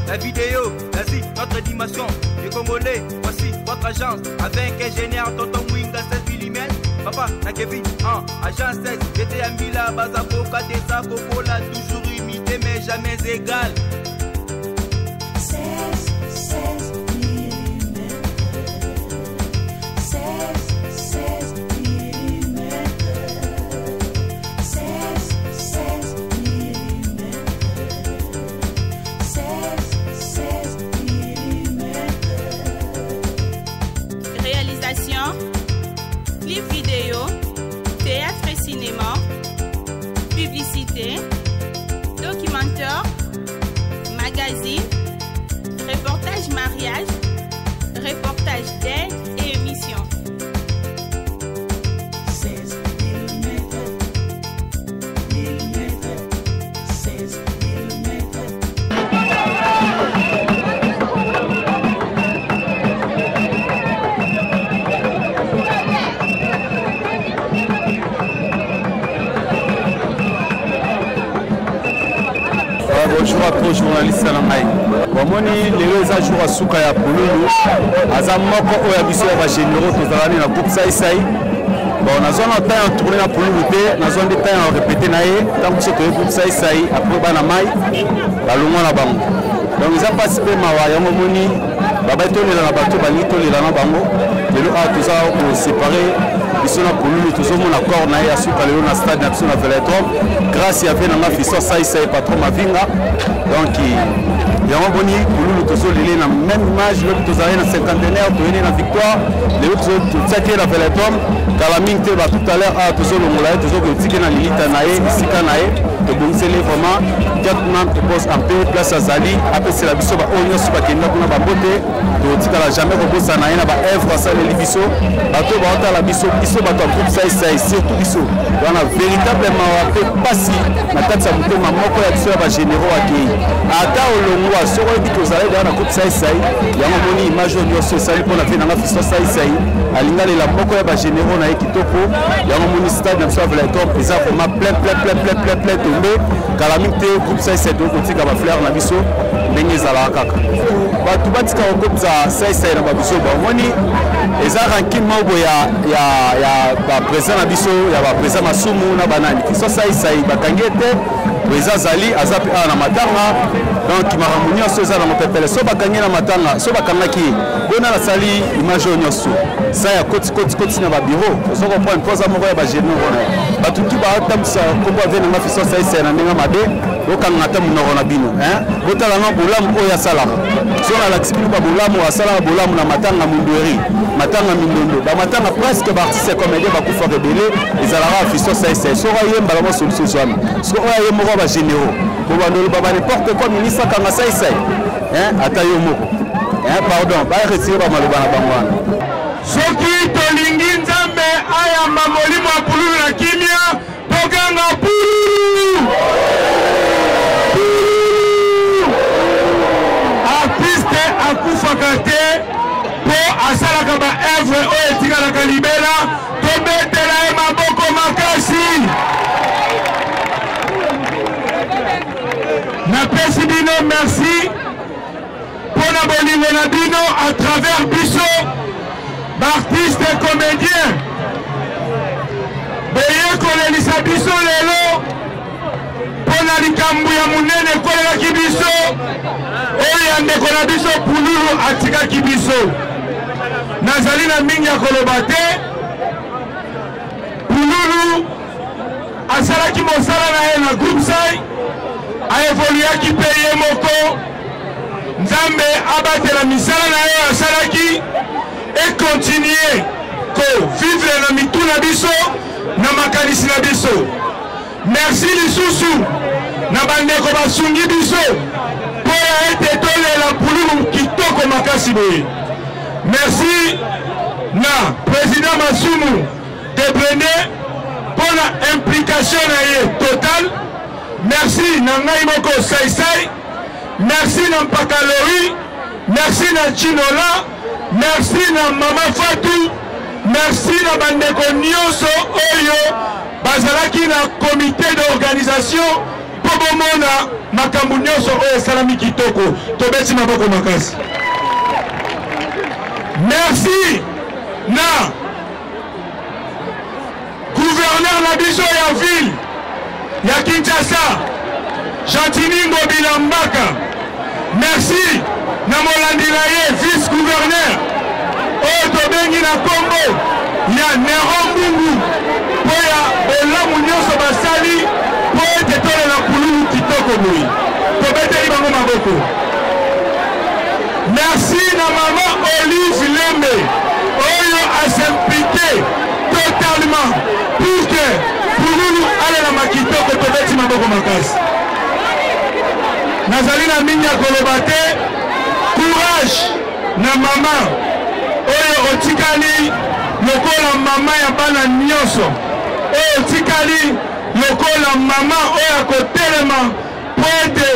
la vidéo, vas-y, notre dimension. Les Congolais, voici votre agence. Avec ingénieur Tonton Mwinga 16 mm. Papa, na Kevin, agence 16. J'étais à Mila, Bazako, Katesa, Kokola, toujours imité mais jamais égal. 16 mm. 16 mm. 16 mm. 16 mm. Réalisation, clip vidéo, théâtre et cinéma, publicité, documentaire, magazine, reportage mariage, reportage d'aide et émission. 16 mm. 16 mm. Bonjour à tous journalistes à Namai. Bomoni les jours à Souka ya Pululu. Azamoko oya biso ya généraux tozalani na groupe Sai. Bon, na zone en temps tourner na Pululu te, na zone de temps répéter na ye, tant que c'est groupe Sai après bana mai, balongo na bango. Donc ils ont participé mawa ya momoni, baba tolela na bato bani tolela na bango. Lelo a tout ça pour séparer biso na Pululu tozomo na corps na ya Souka lelo na stade na biso na Velodrome. Grâce à bien na fiso Sai patron Mavinga. Donc il y a un boni Pululu tozolele na même image le tozalé na cinquantenaire toyene na victoire les autres tsaké la Velodrome kalaming te ba tout à l'heure a tozolongola tozokotike na lilita na ye isika na ye tobongiseli vraiment gentleman propose un peu place à Zali après c'est la biso ba onyo suba kenda kuna ba bote totika la jamais proposa na ye na ba œuvre ça les biso bato ba ota la biso bato groupe Sai surtout biso on a véritablement fait passi na kati ya mutema moko ya biso ba généraux akei ata olongwa soko dit que vous allez dans la groupe Sai ya moni image nyonso sali pona fe na fiso Sai alingale la moko ya ba généraux na ekitoko ya moni stade na biso Velodrome eza vraiment plein tombé kalamite groupe Sai do kotika ba fleur na biso ndenge ezala kaka bato batika groupe za Sai na ba biso ba moni eza ranking moko ya ba président na biso ya ba président Masumu na banani fiso Sai bakangete président Zali azapi na matanga donc maramuni oso eza na mopepele so bakangi na matanga so bakangaki bona na sali image nyonso ça ya koti na ba bureau so ko prendre pose moko ya ba généraux na batuki ba tamsa ko ba vena na fiso Sai na ninga mabe okanga ta munoko na bino botala na bolamu oya sala so na l'explique ba bolamu asala bolamu na matanga mundweri matanga mindondo ba matanga presque ba artiste comédien ba kufa rebelle ezalaka fiso Sai so ra yemba la solution zone so oya yemoko ba généraux bo bandolo ba n'importe quoi ministre kanga Sai ata yo moko pardon ba retirer ba maloba na bangwana soki tolingi nzambe ayamba molimo ya Pululu na kimia tokanga Pululu artiste akufaka te po asalaka ba œuvre oyo etikalaka libela tobetela ye maboko makasi napesi bino merci mpona bolingo na bino à travers biso baartiste et comédien beye kolelisa biso lelo mpona likambo ya monene ekolelaki biso oyo ya ndeko na biso Pululu atikaki biso nazali na mingi ya koloba te Pululu asalaki mosala na ye na groupe Sai aevoluaki mpe ye moko nzambe abatela misala na ye asalaki ekontinue kovivre na mitu na biso na makanisi na biso merci lisusu na bandeko basungi biso mpo ya ete tolela Pululu kitoko makasi boye merci na président Masumu Debrene mpo na implication na ye totale merci na ngai moko Sai merci na Mpakalori merci na Chinola merci na Mama Fatou merci na bandeko nyonso oyo bazalaki na comité d'organisation pour bomona makambo nyonso oyo esalami kitoko tobeti maboko makasi. Merci na gouverneur na biso ya ville ya Kinshasa Chantini Ngobila Mbaka. Merci na molandi na ye vice gouverneur oyo tobengi na kombo ya Nero Mbungu po ya elamu nyonso basali po ete tolela kululu kitoko boyi tobeteli bango maboko. Merci na mama Olive Lembe oyo s'impliqué totalement pour que kululu alela makitoko tobeti maboko makasi. Nazali na mingi ya koloba te. Courage na mama oyo otikali lokola mama ya bana nyonso oyo otikali lokola mama oyo akotelema po ete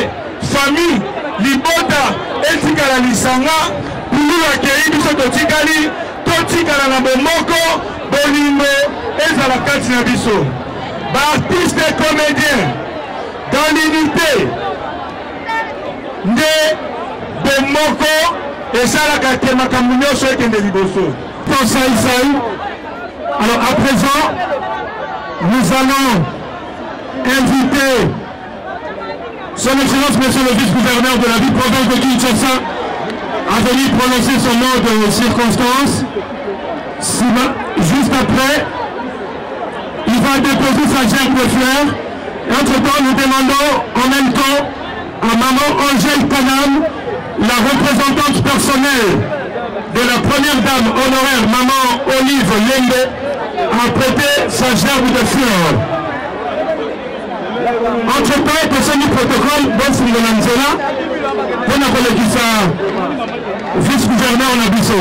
famille libota etikala lisanga kululu akei biso totikala na bomoko bolingo ezala kati na biso baartiste et comédien dans l'unité nde bomoko esalaka te makambo nyonso ekende liboso. Alors à présent nous allons inviter son excellence monsieur le vice-gouverneur de la ville-province de Kinshasa à venir prononcer son nom de circonstance. Juste après il va déposer sa gerbe de fleurs. Entre-temps nous demandons en même temps à maman Angèle Panam, la représentante personnelle de la première dame honoraire, maman Olive Lembe, a prêté sa gerbe de fleurs. Entre-temps, pour ce protocole, bon c'est de l'Anzela, on a collègue ça, vice-gouverneur Nabiso.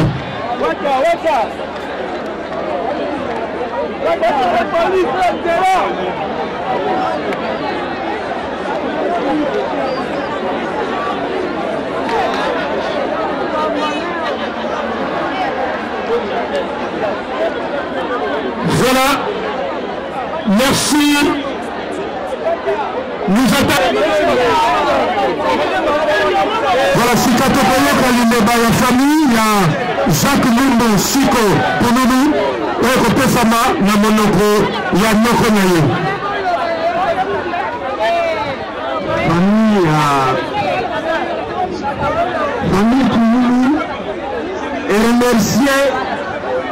Voilà, merci. Nous attaquons. Voilà, si tu as la famille, il y a Jacques Mundo Siko Pounoulou, et côté Sama, il y a Monoko, il y a Nokonaye. Famille Pounoulou, et remercier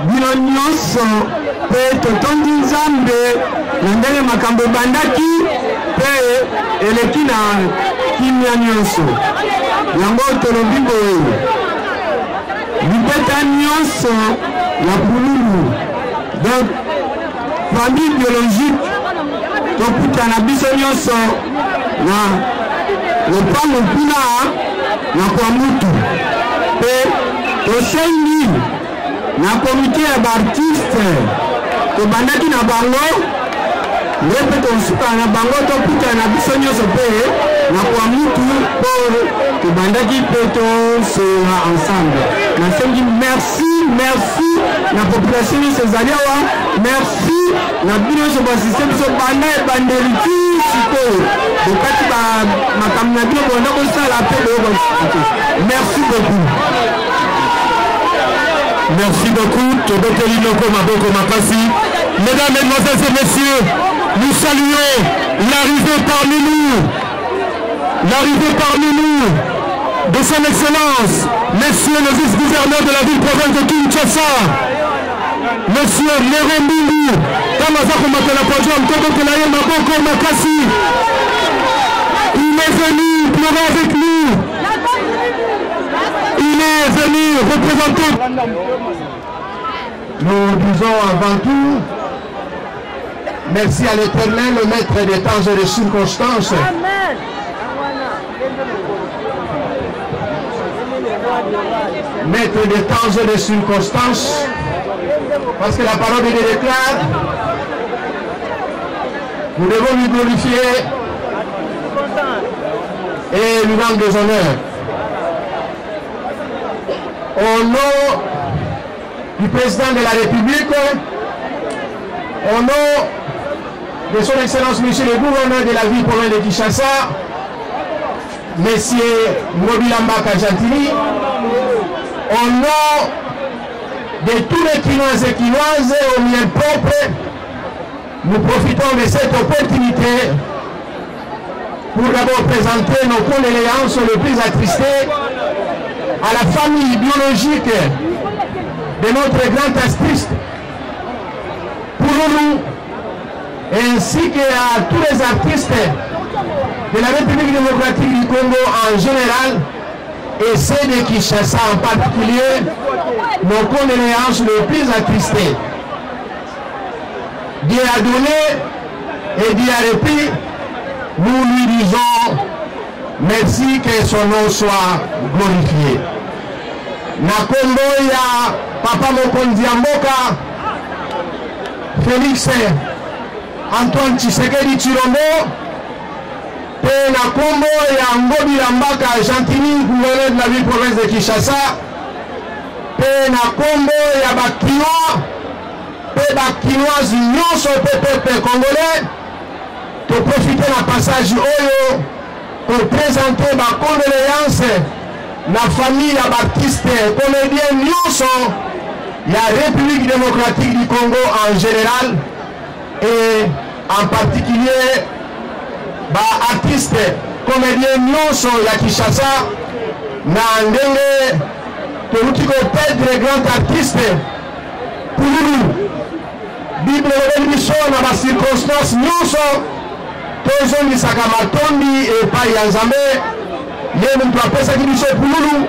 bino nyonso pe totondi nzambe na ndenge makambo bandaki pe eleki na kimia nyonso yango tolobi boye libeta nyonso ya Pouloulou. Donc famille biologique tokuta na biso nyonso na lopango kuna na kwa mutu pe tosengi na comité ya baartiste tobandaki na bango lepe tosuka na bango tokuta na biso nyonso mpe na kwa mutu mpo tobandaki mpe tosola ensemble. Nasengi merci na population nyonso ezali awa, merci na bino nyonso basiste biso banda ebandeli ti sikoyo bokati makambo na bino bonda kosala mpe boyoka. Merci beaucoup. Merci beaucoup. Mesdames, Mesdemoiselles et Messieurs, nous saluons l'arrivée parmi nous de son Excellence, Monsieur le vice-gouverneur de la ville-province de Kinshasa, Monsieur Nero Mbungu, il est venu pleurer avec nous. Il est venu représenter. Nous disons avant tout merci à l'Éternel, le maître des temps et des circonstances. Maître des temps et des circonstances, parce que la parole de Dieu déclare, nous devons lui glorifier et lui rendre des honneurs. Au nom du président de la République, au nom de son Excellence Monsieur le gouverneur de la ville province de Kinshasa, Monsieur Mobilambaka Gentili, au nom de tous les Quinoises et Quinoises au mien propre, nous profitons de cette opportunité pour d'abord présenter nos condoléances les plus attristées à la famille biologique de notre grand artiste Pouloulou, ainsi qu'à tous les artistes de la République démocratique du Congo en général et ceux de Kinshasa en particulier, nos condoléances les plus attristées. Dieu a donné et Dieu a repris, nous lui disons merci, que son nom soit glorifié. Nakombo ya Papa Mokonzi Mboka Félix Antoine Tshisekedi Tshilombo, pe Nakombo ya Mobilambaka Gentili, gouverneur de la ville province de Kinshasa, pe Nakombo ya Bakinois, pe Bakinoise nyonso pe peuple congolais, pour profiter d'un passage oyo pour présenter ma condoléance la famille à Baptiste, comédien nyonso la République démocratique du Congo en général et en particulier artiste comédien nyonso ya Kinshasa na ndenge toluki kopedre grand artiste Pouloulou. Bible elobeli biso na bacirconstance nyonso tozongisaka matondi epai ya Nzambe. Ye mutu apesaki biso Pouloulou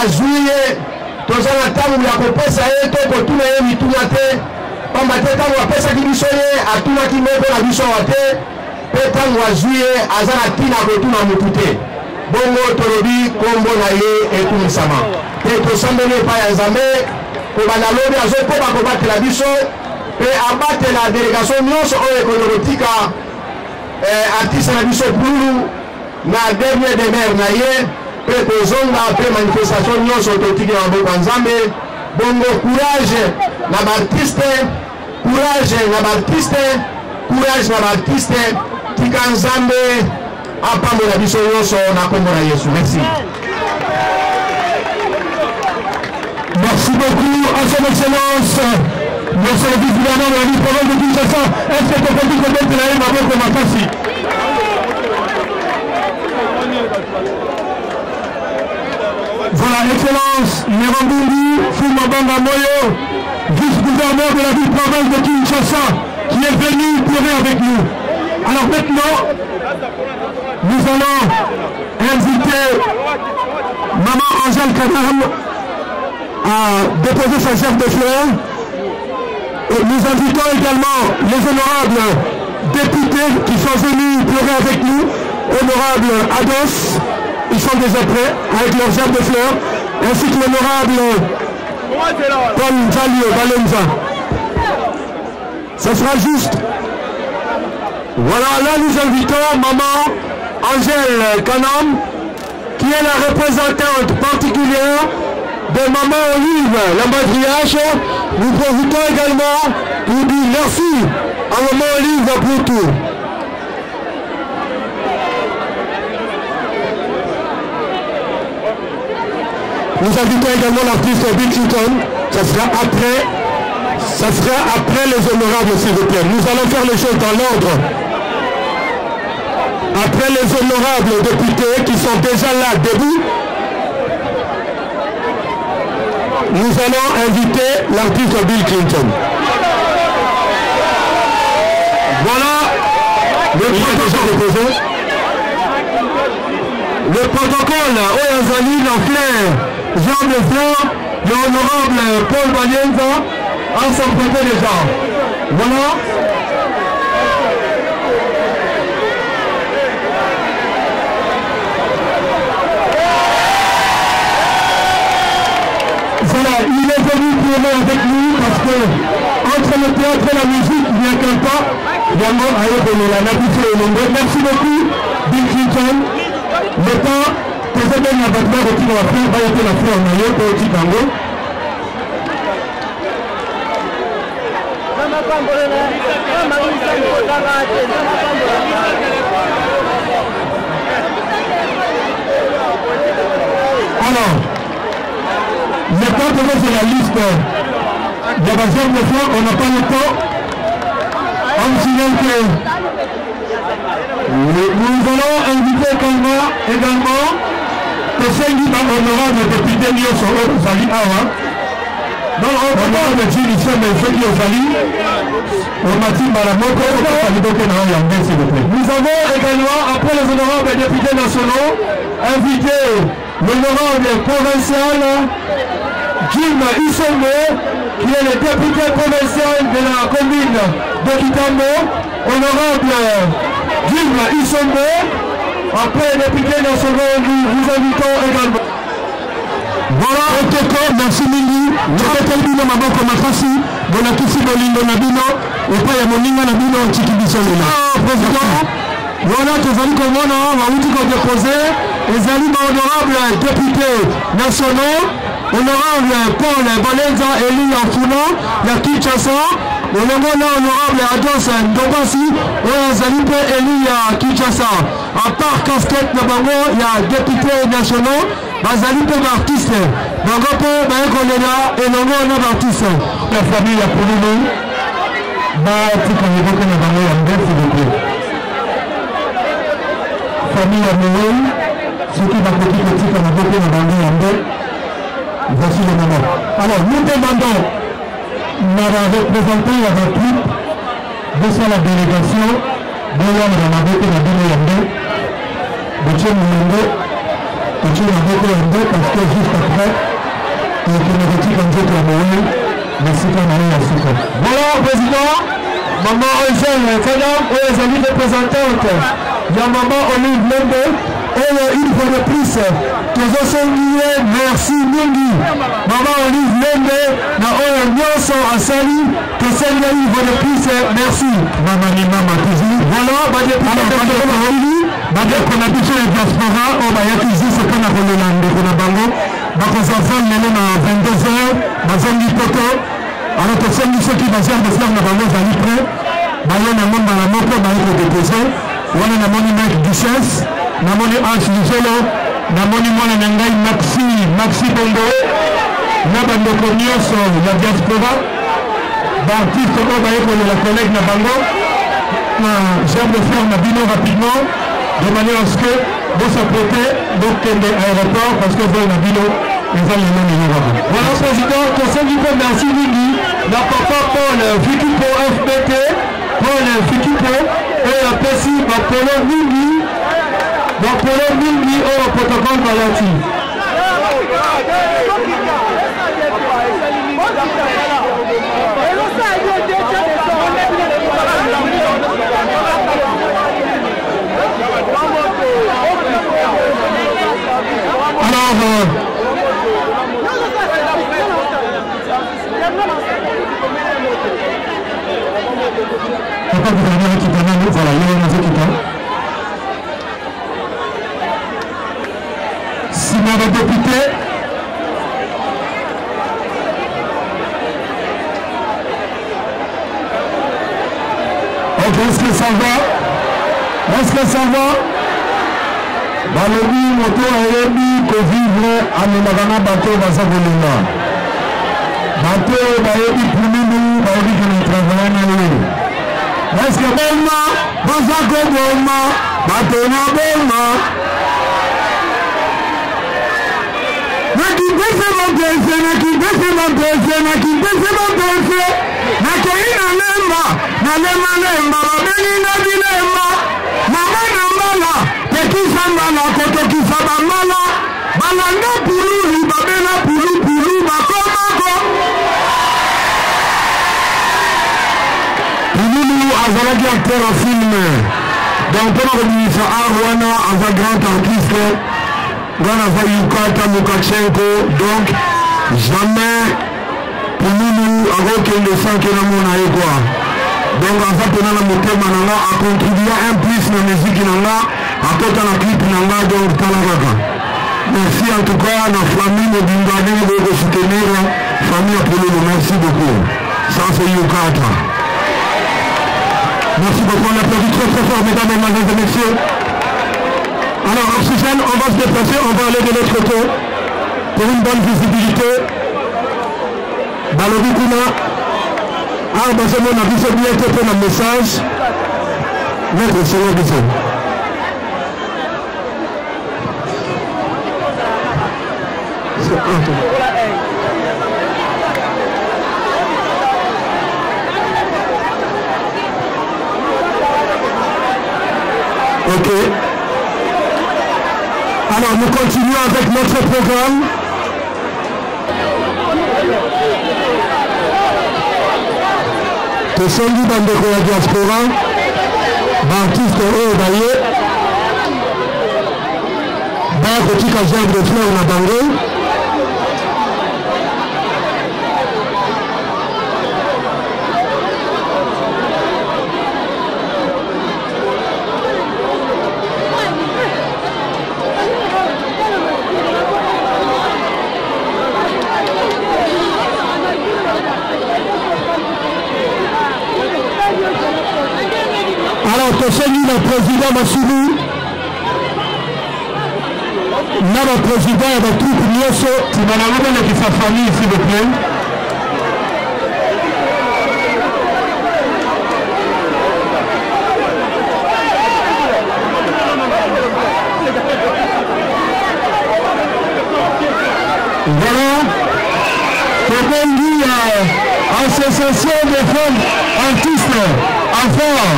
azwi ye, toza na ntango ya kopesa ye to kotuna ye mituna te, pamba te ntango apesaki biso ye atunaki moko na biso awa te, mpe ntango azwi ye aza na ntina kotuna mutu te. Bongo tolobi kombo na ye ekumisama te, tosambeli epai ya Nzambe kobanda lobi azokoba kobatela biso mpe abatela délégation nyonso oyo ekolokotika artiste na biso Pouloulou na dernier demeure na ye mpe kozonga mpe manifestation nyonso totiki na maboko ya Nzambe. Bongo courage na baartiste, courage na baartiste, courage na baartiste, tika Nzambe apambola biso nyonso na kombo na Yesu. Merci. Merci beaucoup à son excellence, monsieur le vice-gouverneur de la ville province de Kinshasa. Est-ce que tu peux dire que tu as eu ma boîte de ma face? Voilà, excellence, Nerambundu Fumabanga Moyo, vice-gouverneur de la ville province de Kinshasa, qui est venu pleurer avec nous. Alors maintenant, nous allons inviter Maman Angèle Kadam à déposer sa gerbe de fleurs. Et nous invitons également les honorables députés qui sont venus pleurer avec nous. Honorable Ados, ils sont déjà prêts avec leurs gerbes de fleurs, ainsi que l'honorable Paul Nzalio Valenza. Ce sera juste. Voilà, là nous invitons Maman Angèle Kanam, qui est la représentante particulière de Maman Olive, la matriarche. Nous profitons également pour dire merci à Maman Olive pour tout. Nous invitons également l'artiste Bill Clinton. Ça sera après les honorables, s'il vous plaît. Nous allons faire les choses dans l'ordre. Après les honorables députés qui sont déjà là debout, nous allons inviter l'artiste Bill Clinton. Voilà le protocole. Le protocole Oyazali Lanflair, Jean de Fleur, l'honorable Paul Valienza, en s'en prêter les gens. Voilà. Voilà, il est venu pleurer avec nous parce que entre le théâtre et la musique, il n'y a qu'un pas. Merci beaucoup, Bill Clinton. Le temps, que vous avez la bataille de la fleur, va être la fleur, mais il y a pas de tango. temps, c'est la liste. Il y a des hommes de foi, on n'a pas le temps. On signale que nous allons inviter également le syndic honorable député Nyoso Ozali Awa. Donc honorable Jilissa Mefeki Ozali, Omati Malamoko, s'il vous plaît. Nous avons également, après les honorables députés nationaux, invité l'honorable provincial Jim Isombe, qui est le député provincial de la commune de Kitambo. Honorable Jim Isombe, après les députés nationaux, nous vous invitons également. Voilà, merci Mingi. Je vais terminer ma banque Makasi, de la Kissi Bolindo Nabino, et pas Yamoninga Nabino, Chikibisolela. Président, voilà, tu vas dire comment on va vous déposer les amis honorables députés nationaux, honorable Paul Balenza Eli Afuna, la Kinshasa, honorable Ados Ndobasi, Zalipe Eli Kinshasa. À part casquette de Bango, il y a députés nationaux, Zalipe artiste. Bango pour Bayekolela et Longo artiste. La famille a pour nous, famille à Noël, ce qui va petit petit comme beaucoup de Bango. Voici le moment. Alors, nous demandons à la représentante à la troupe de la délégation de l'homme de la beauté de Bino de Tchèque Moulongo, de Tchèque Moulongo, parce que juste après, il y a une rétique en Tchèque Moulongo, mais c'est un année à Souka. Voilà, président, maman Eugène, madame, les amis représentantes, il y a maman Olive Lembe, et une fois de plus, merci Mingi, maman Olive Lembe, na oyo nyonso asali, tosenga une fois de plus, merci. Maman Nima Matuzi, voilà, badeko na biso ya diaspora, oyo bayaki juste mpona kolela ndeko na bango, bakozava lelo na 22h, bazongi poto, alors tosengi soki baziar de fleur na bango ezali prêt, bayo na ngo mbala moko baye kodepose, wana namoni Mike Duchesse, namoni Ange Lizolo, namoni mwana na ngai Maxi Bongo, na bandeko nyonso ya diaspora, baartiste oyo baye kolela collègue na bango, j'aime le faire Nabino rapidement, de manière à ce que vous s'apprêtez donc l'aéroport parce que vous Nabino les aliments meilleurs. Voilà président, merci Ligi, la papa Paul Fikipo FBT, Paul Fikipo et la PSI Polo Ligi, Polo Ligi au protocole Valati. Alors, papa gouverneur qui termine, voilà, il y a un équipement. Si mon député, ok, est-ce que ça va? Est-ce que ça va? Balobi moto ayebi kovivre amemaka na bato baza kolinga bato bayebi pululu bayebi kena travaille na ye eske boma baza koboma bato na boma nakipese bapese nakei na lemba babeninga bilemba mama na mbala tekisamba na kotokisa bambala balanda pululu babena pulupulu bakomako pululu azalaki acteur en film donc mpona kominisa art wana aza grand artiste wana aza Yukata Mukachenko donc jamais pululu akokende sanke na mona ye kwa donc aza pena na motema na nga acontribua un plus na musique na nga akota na clip na nga donc tala kaka merci en tout cas na famille mobimba ndenge boyeko soutenir famille ya Pululu merci beaucoup ça c'est Yukata merci beaucoup on applaudit très très fort mesdames et messieurs alors oxygène on va se déplacer on va aller de l'autre côté pour une bonne visibilité balobi kuna awa bazomona biso bien te mpo na message maître solo biso ok. Alors nous continuons avec notre programme. Tosengi bandeko ya diaspora baartiste oyo baye bakotika genre de fleur na bango. Alors, Tosengi, le président Massounou, le président de toute l'USO, tu m'as demandé de sa famille, s'il vous plaît. Voilà, Tosengi, association des femmes artistes, enfants.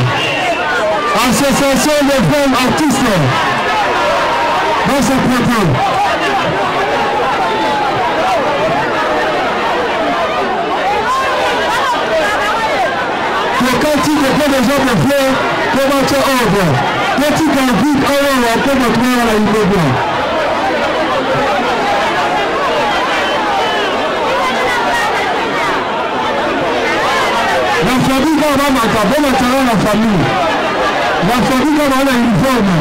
Association des femmes artistes dans ce plateau. Quand tu dépends des gens de fleurs, comment tu ordres? Quand tu t'invites, alors on peut montrer à la Libéria. La famille va manger, bon matin la famille. La famille va avoir l'uniforme.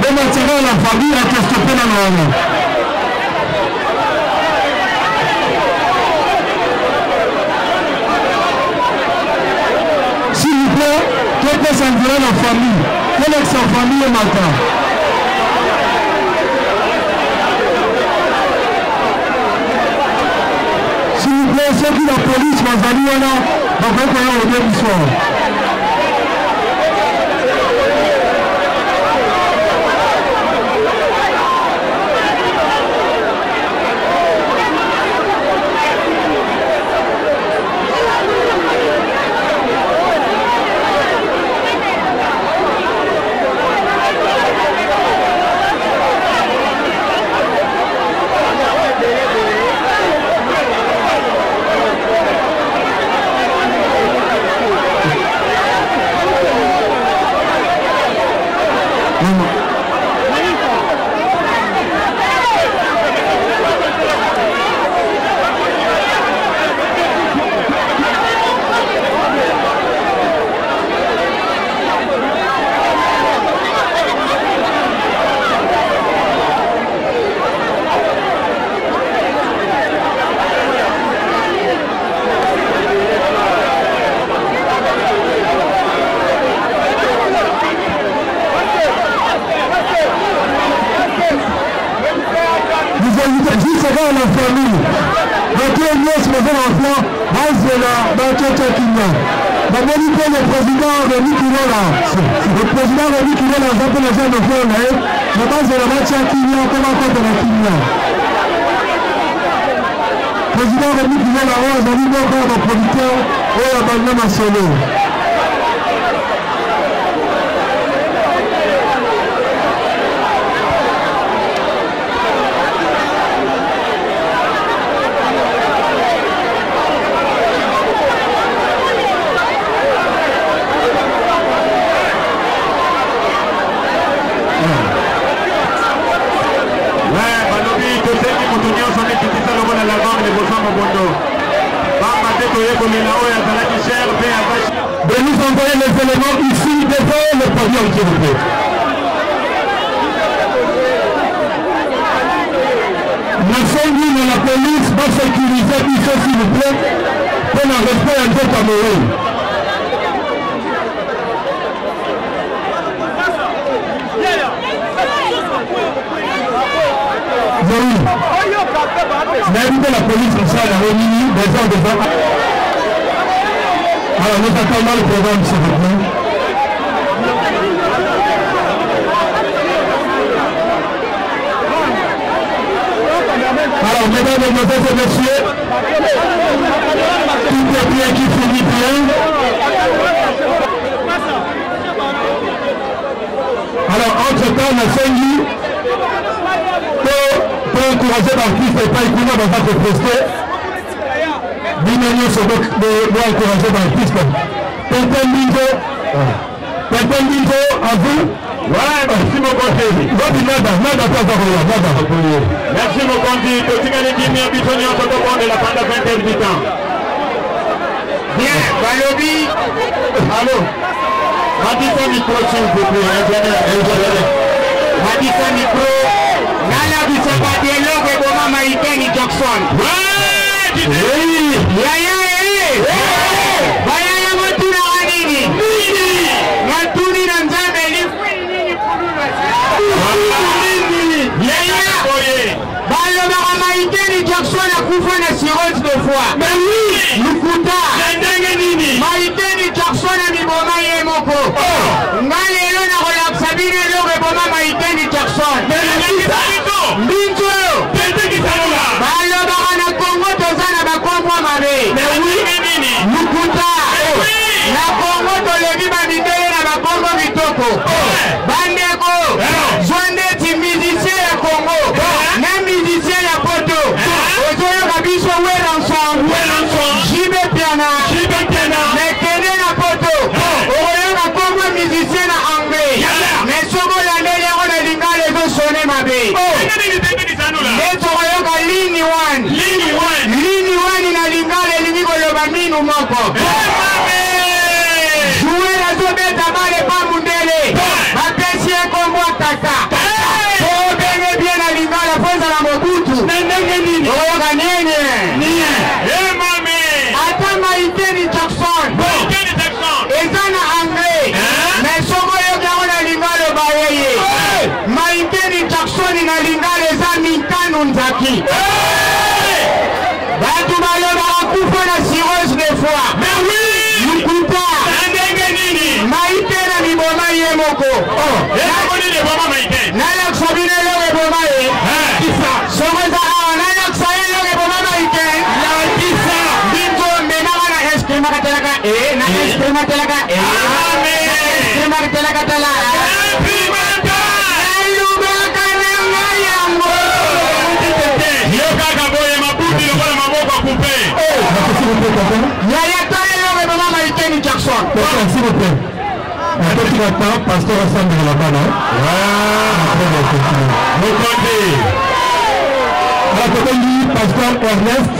Bon matin la famille a testé dans le monde. S'il vous plaît, quelle est sa famille? Quelle est sa famille matin? Ceux qui la police va aller là, va faire au début soir. La famille, donc les enfants, le président Rémi Kirola, le président Rémi Kirola, j'appelle les gens de faire, la base de la match à Kenya, comment contre la Kenya. Président Rémi Kirola, on a mis encore le producteur, on a abandonné ma solo. De nous envoyer les éléments ici devant le podium, s'il vous plaît. La famille de la police va sécuriser ici, s'il vous plaît, pour le respect un peu cameroun. On a invité la police ici à la réunion des gens des gens. Alors nous attendons le programme s'il vous plaît. Alors mesdames, mesdemoiselles et messieurs, tout est bien qui finit bien. Alors entre-temps, on a 5 jours pour encourager l'artiste et pas écouter dans votre presté. Binonio se doit encourager l'artiste. Tintin Binzo, à vous. Ouais, merci beaucoup. Merci beaucoup. Bien, Balobi. Allô. Madison micro s'il vous plaît. Madison micro. Nala bisaba dialogue et Boma Maïkeni Jackson. Ouais. Yaya. Bayaya matuna wanini. Matuni na nzambe nini kulula. Yaya. Baloba Maïkeni Jackson a kufa na cirrhose de foie. Mais oui. Lukuta. Maïkeni Jackson a miboma yemoko. Ngalelo na relapsa bine loge boma Maïkeni Jackson. Binzo. Baloba na Congo tozana ba Congo mabe. Lukuta. Na Congo tolebi ba bidele na ba Congo bitoko. Bandeko. Zonde ti musicien ya Congo. Na musicien ya Poto. Ozoyo kabiso well ensemble. Jibe piana. Mekene na Poto. Ozoyo na Congo musicien na anglais. Mais somo la ndele yako na lingale zo sone mabe. Neto ozoyo ka lini one na lingale lingi koloba minu moko. Jouer la zobeta bale pa mundele. Bapesi kombo kaka. Bene bien na lingala fonza na mobutu. Ozoyo ka nene. Ata Maïkeni Jackson. Eza na anglais. Mais soko yoki yango na lingalo bayeye. Maïkeni Jackson na lingalo eza Mikano Nzaki. Batu baloba akufa na cirrhose de foie. Lukuta. Maïke na miboma ye moko. Nalaksa bine loge boma ye. Soko za awa nalaksa ye loge boma Maïke. Binzo menaka na eskrima katelaka. Na eskrima telaka. Eskrima telaka tala. Elubaka na ngayango. Yoka boye mabuti lokola maboko coupe. Yaya tole loge boma Maïkeni Jackson. S'il vous plaît. Un petit matin, pasteur Hassan de la Bana. À côté de lui, pasteur Ernest.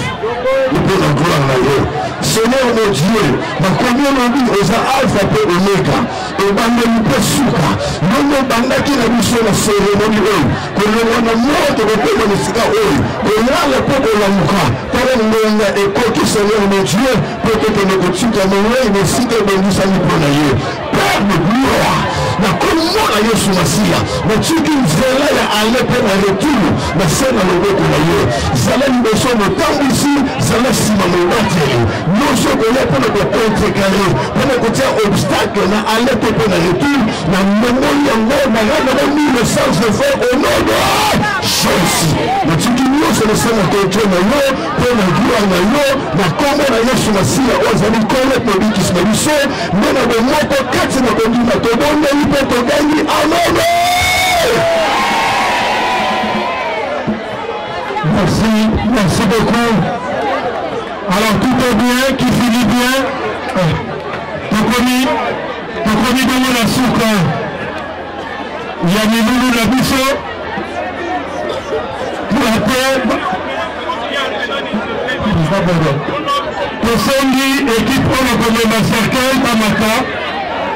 Seigneur mon Dieu, dans combien on dit aux alpha et oméga, et bandeli pe suka, non bandaki na biso na cérémonie oyo, que le wana moto ko pona musika oyo, que là le peuple la muka, para ngonga et koki Seigneur mon Dieu, pour que tu ne continues mon way, mais si tu es ça ni pour naïe. Père de gloire, na comment la Yesu Masia, na tiki nzela ya alepe na retour, na sena loboko na ye, zala liboso motambo ici, zala sima mobateli, non se connaît pour le contrecarrer, pour le côté obstacle, na alepe pour le retour, na memori yango, na rana mis le sens de faire au nom de Jésus. Na tiki nyonso le sena contre na yo, pour la gloire na yo, na kombo na Yesu Masia, ozali connaître le bikis na biso, mais na bomoko kati na kondima tobonde ipe togani, amen. Merci beaucoup. Alors tout est bien, qui finit bien. Tokomi de la souka. Il y a des loulous la biso. Pour la paix. Tosondi, équipe pour le premier cercueil, Tamaka.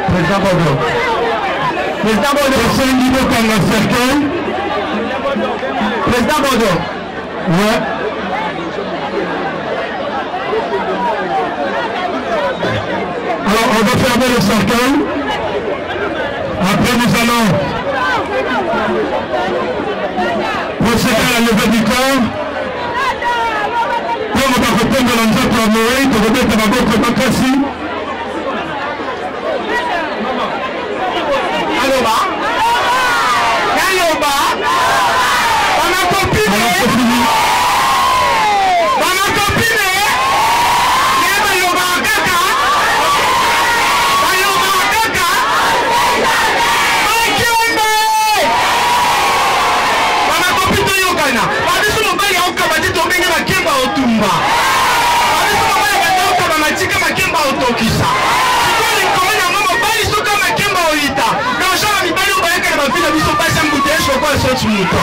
Président Bodo. Tosondi, dans le cercueil. Président Bodo. Ouais. Alors on va fermer le cercueil. Après nous allons procéder à la levée du corps. tokombola nzoto ya Moïse tokobeta maboko makasi aloba naloba bamakopine babiso mobali aokabati tobenge makemba otumba babiso mobali bataokaba matika makemba otokisa sikoli nkome nango mobali soka makemba oyita kanshaka mibali oyo bayaka na bafila biso basi ya mbuteye sokola soti moto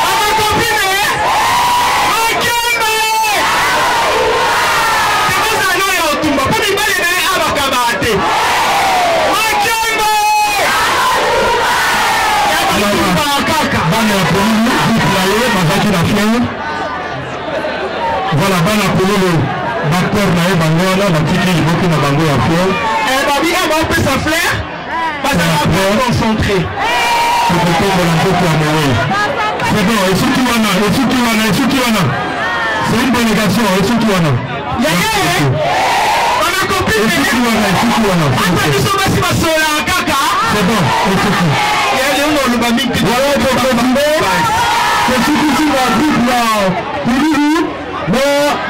bamakopine makemba tekozala nao ya otumba mpo mibali naye abakaba te makemba ya batumba kaka bana ya polulu biplaye bazaki na fiere voilà bana polulu bacteur na ye bango wana batiki liboki na bango ya fiere babi baopesa flair bazalaka concentré tokotombola nzoto ya mowe c'est bon esuki wana c'est une bonne négation esuki wana esuki wana ata biso basi basololaka kaka c'est bon esuki oloba mingi voilà tokotombo tosikisi na groupe ya polulu na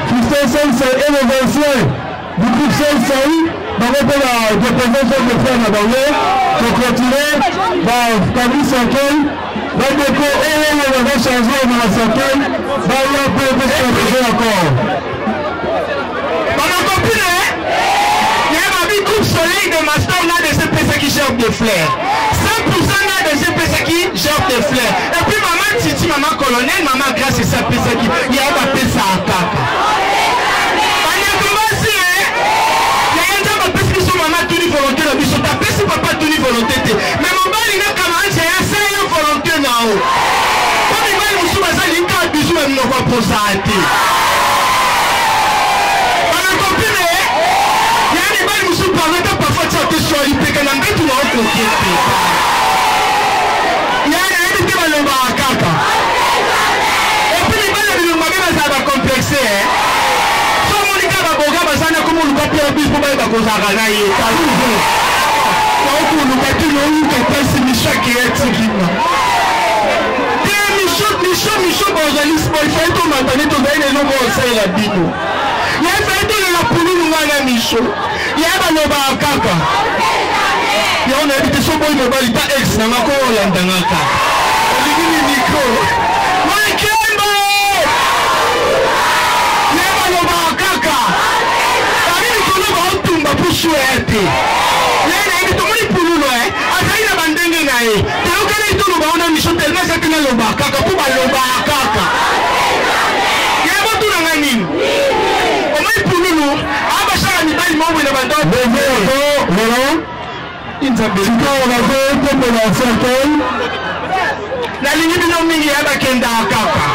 fiston sensei et les anciens du groupe sensei bango mpe na déposation de frère na bango tokontinue bafamille cercueil bandeko oyo baza change na cercueil baya mpe epesaae encore bamakopine yebabi groupe soleil de master na de cpc qui gère des fleurs 100% na de cpc qui gère des fleurs et puis maman titi maman colonel maman grâce esa pesaki yaya bapesaka kaka bandeko basi yaya nzambe apesi biso mama tuni volonté na biso tapesi papa tuni volonté te mais mobali nakama anse yasala yo volonté nao po mibali mosusu bazali kaka biso ya minoko aposa te banakopine yaya mibali mosusu parleta parfois tia te swali peke na ngai tuna okoke te yaya nayebi te balobaka kaka epui mibali ya bilongo mabe bazala bacomplexe somonika baboga bazana komoluka mpe ya biso mpo bayeba kozalaka na ye taluzo naokoluka te nouka pesi misho akeyatikima te misho bozali ifai tomatane tozali na eloko osalela bino ye fai tolela pululu ngai na misho ye balobaka kaka yango nayebi te so boyi mobali ta ex nanga ko olandanga kaka olingi mikro makemba ye balobaka kaka ali likolo baotumba pusu ya te ye nayebi tomoni pululu azali na bandenge na ye teyokana itoloba ona misho telema ezaki nalobaka kaka mpo balobaka kaka ye botunanga nini omoi pululu abashaka mibali mobwe na bandao sikoyo bazotombola cercueil nalingi bino mingi ya bakendaka kaka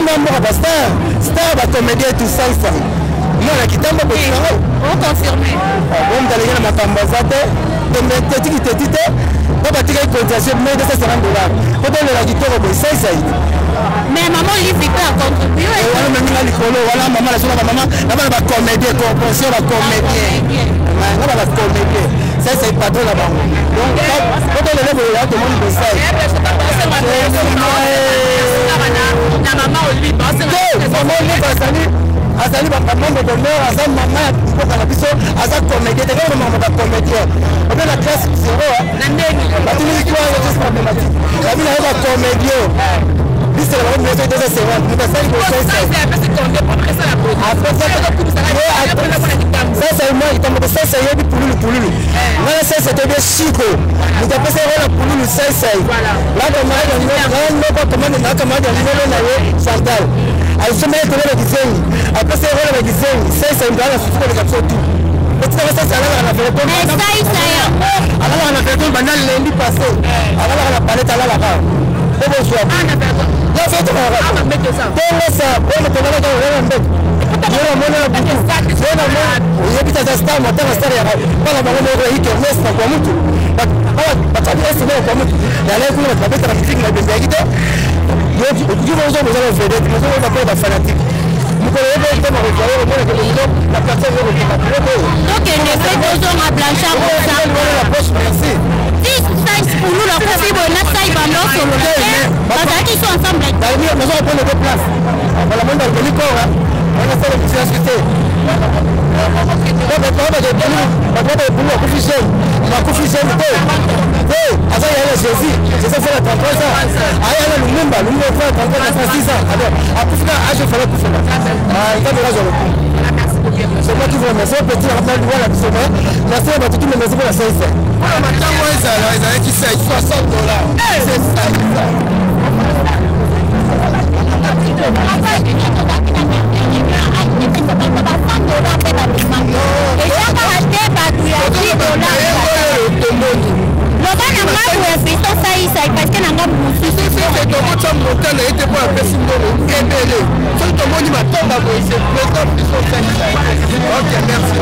même moi star star ba comédien tout ça ça moi la kitambo ko tanga on confirme bon d'aller na makamba zate de mététique tétité ba batika cotisation mais $250 pour donner la kitoko ko ça ça mais maman lui Victor a contribué voilà même la likolo voilà maman la sola maman na ba comédien corporation ba comédien na ba comédien ça c'est patron là bas donc pour donner le là tout le monde ko ça na maman lui maman lui bazali azali bakamambo d'honneur aza mama ya mboka na biso aza comédien teke mama ba comédien obe na classe 0 na ndeni batini histoire ya juste mathématique abi na ba comédien liste la bonne méthode de ce rang nous passons au sens ça c'est après c'est condé pour ça la pose après ça c'est moi il tombe ça c'est yebi pululu moi ça c'était bien chico nous tapons ça la pululu ça voilà là comme moi on pas comment on a comment on na Chantal alisema yeye tolele kizengi après c'est rôle avec kizengi ça une grande suite de capsule tout peut-être ça ça la faire comme ça alors on a fait tout banal lundi passé alors on a parlé tout à l'heure là bonsoir la fête on va mettre ça bon ça bon on va aller on va Yona mwana na buku. Yona mwana. Yepita za star mwana star ya. Bala bala mwana hiki mesa kwa mtu. Batabi esi kwa mtu. Ya leo kuna tabeta na muziki na bembe yake. Yote ukijibu hizo mwanzo wa vedette, mwanzo wa kwa fanatique. Mukolo yebo kama kwa hiyo mwana kwa mtu na personne yebo kwa. Donc il est fait deux ans à Blanchard pour ça. La poche merci. Si ça pour nous la possible on a ça il va nous sur le terrain. Parce qu'ils sont ensemble. D'ailleurs, nous allons prendre deux places. Voilà monde dans le corps hein. On a fait le petit discuter. C'est moi qui vous remercie. Petit rappel de la personne. Merci à tout le monde pour la CSC. Merci.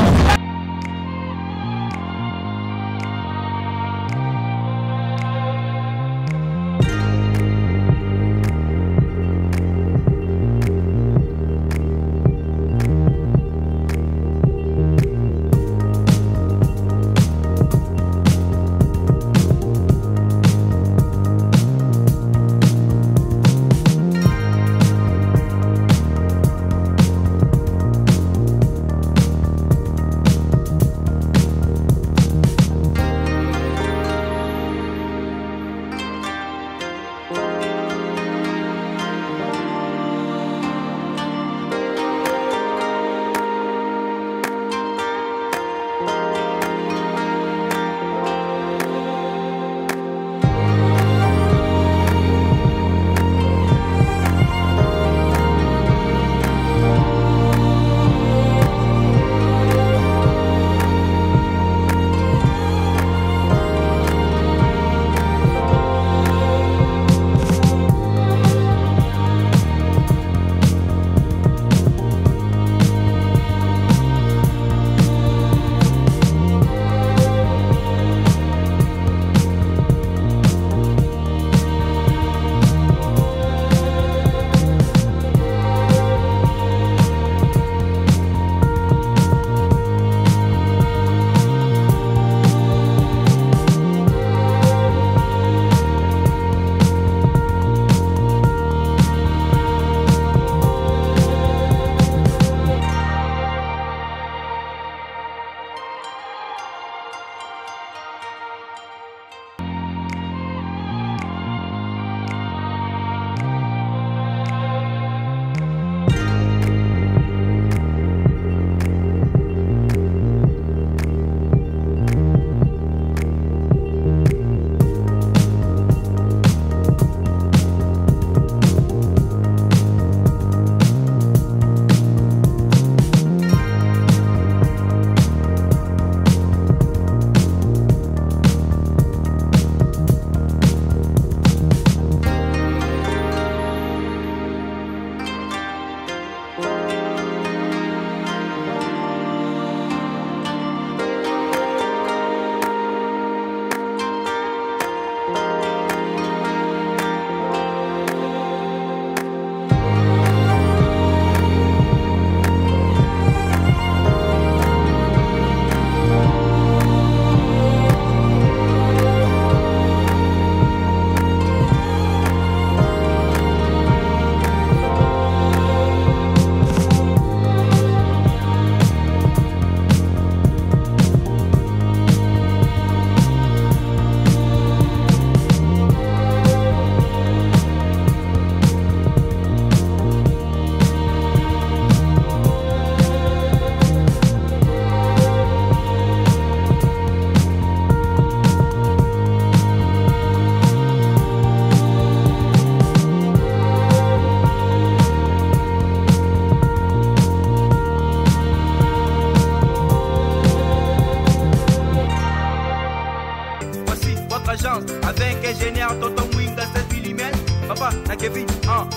ingénieur Tonton Mwinga 16 mm. Papa, na Kevin,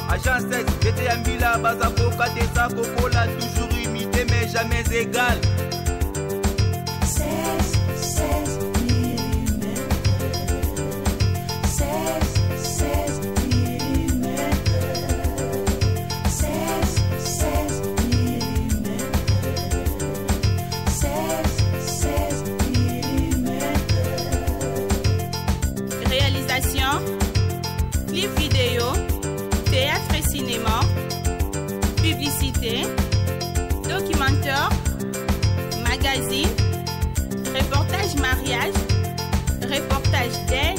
agent 16, j'étais à Mila, Bazako, Katesa, Kokola, toujours imité mais jamais égal. 16 mm. 16 mm. 16 mm. 16 mm. Réalisation, clip vidéo, théâtre et cinéma, publicité, documentaire, magazine, reportage mariage, reportage deuil,